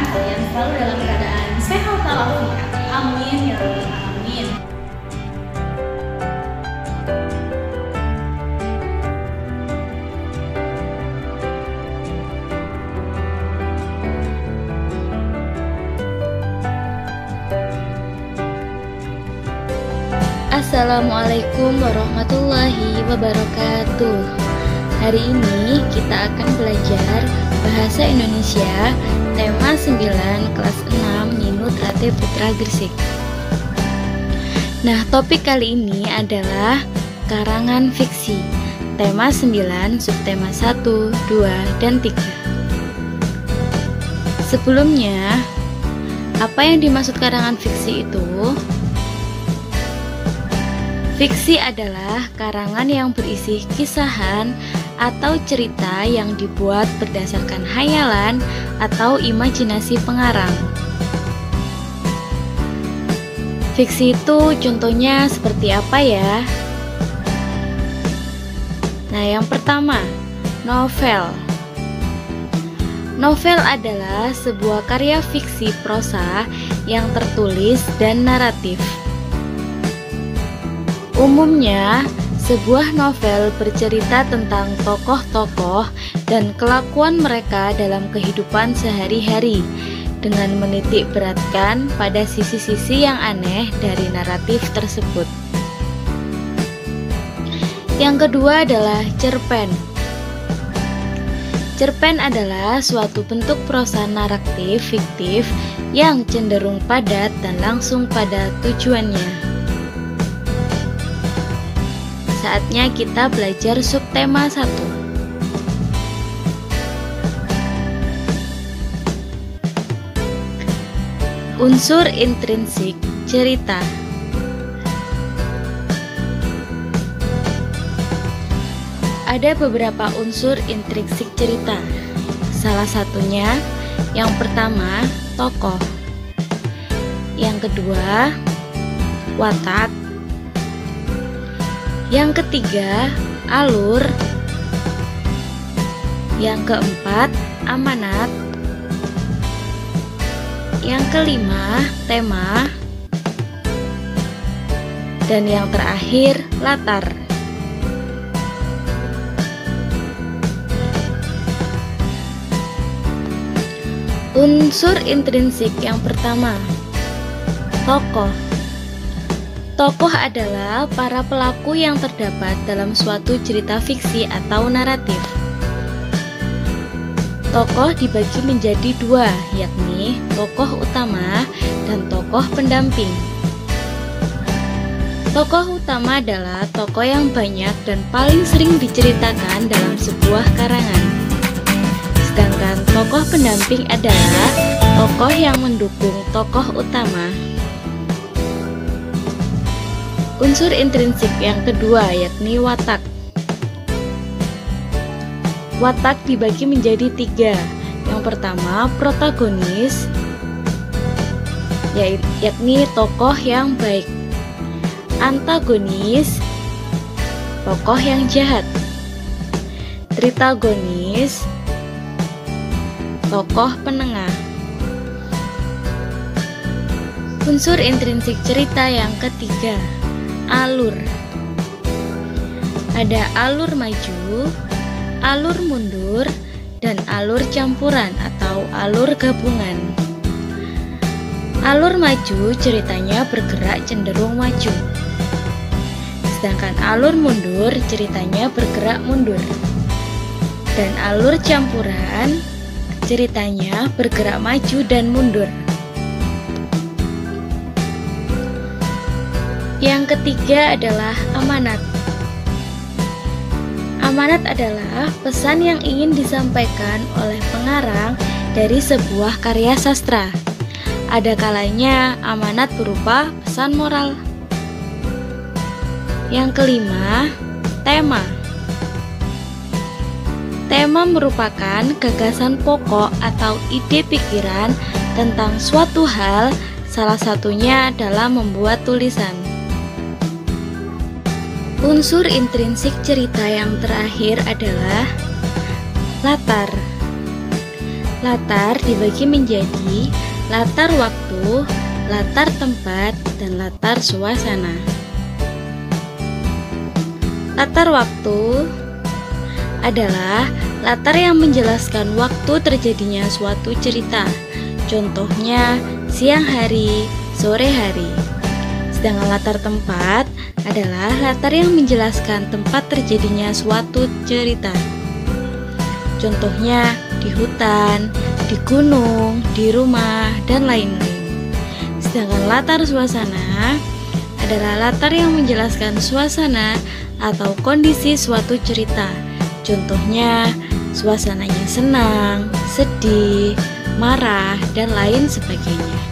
kalian selalu dalam keadaan sehat walafiat. Amin ya rabbal alamin. Assalamualaikum warahmatullahi wabarakatuh. Hari ini kita akan belajar Bahasa Indonesia tema 9 kelas 6 Minut Rate Putra Gresik. Nah, topik kali ini adalah karangan fiksi. Tema 9, subtema 1, 2, dan 3. Sebelumnya, apa yang dimaksud karangan fiksi itu? Fiksi adalah karangan yang berisi kisahan atau cerita yang dibuat berdasarkan hayalan atau imajinasi pengarang. Fiksi itu contohnya seperti apa ya? Nah, yang pertama, novel. Novel adalah sebuah karya fiksi prosa yang tertulis dan naratif. Umumnya, sebuah novel bercerita tentang tokoh-tokoh dan kelakuan mereka dalam kehidupan sehari-hari dengan menitik beratkan pada sisi-sisi yang aneh dari naratif tersebut. Yang kedua adalah cerpen. Cerpen adalah suatu bentuk prosa naratif fiktif yang cenderung padat dan langsung pada tujuannya. Saatnya kita belajar subtema 1. Unsur intrinsik cerita. Ada beberapa unsur intrinsik cerita. Salah satunya, yang pertama, tokoh. Yang kedua, watak. Yang ketiga, alur. Yang keempat, amanat. Yang kelima, tema. Dan yang terakhir, latar. Unsur intrinsik yang pertama, tokoh. Tokoh adalah para pelaku yang terdapat dalam suatu cerita fiksi atau naratif. Tokoh dibagi menjadi dua, yakni tokoh utama dan tokoh pendamping. Tokoh utama adalah tokoh yang banyak dan paling sering diceritakan dalam sebuah karangan. Sedangkan tokoh pendamping adalah tokoh yang mendukung tokoh utama. Unsur intrinsik yang kedua yakni watak. Watak dibagi menjadi tiga. Yang pertama, protagonis, yakni tokoh yang baik. Antagonis, tokoh yang jahat. Tritagonis, tokoh penengah. Unsur intrinsik cerita yang ketiga, alur. Ada alur maju, alur mundur, dan alur campuran atau alur gabungan. Alur maju ceritanya bergerak cenderung maju. Sedangkan alur mundur ceritanya bergerak mundur. Dan alur campuran ceritanya bergerak maju dan mundur. Yang ketiga adalah amanat. Amanat adalah pesan yang ingin disampaikan oleh pengarang dari sebuah karya sastra. Ada kalanya amanat berupa pesan moral. Yang kelima, tema. Tema merupakan gagasan pokok atau ide pikiran tentang suatu hal, salah satunya adalah membuat tulisan. Unsur intrinsik cerita yang terakhir adalah latar. Latar dibagi menjadi latar waktu, latar tempat, dan latar suasana. Latar waktu adalah latar yang menjelaskan waktu terjadinya suatu cerita. Contohnya siang hari, sore hari. Sedangkan latar tempat adalah latar yang menjelaskan tempat terjadinya suatu cerita. Contohnya di hutan, di gunung, di rumah, dan lain-lain. Sedangkan latar suasana adalah latar yang menjelaskan suasana atau kondisi suatu cerita. Contohnya suasananya senang, sedih, marah, dan lain sebagainya.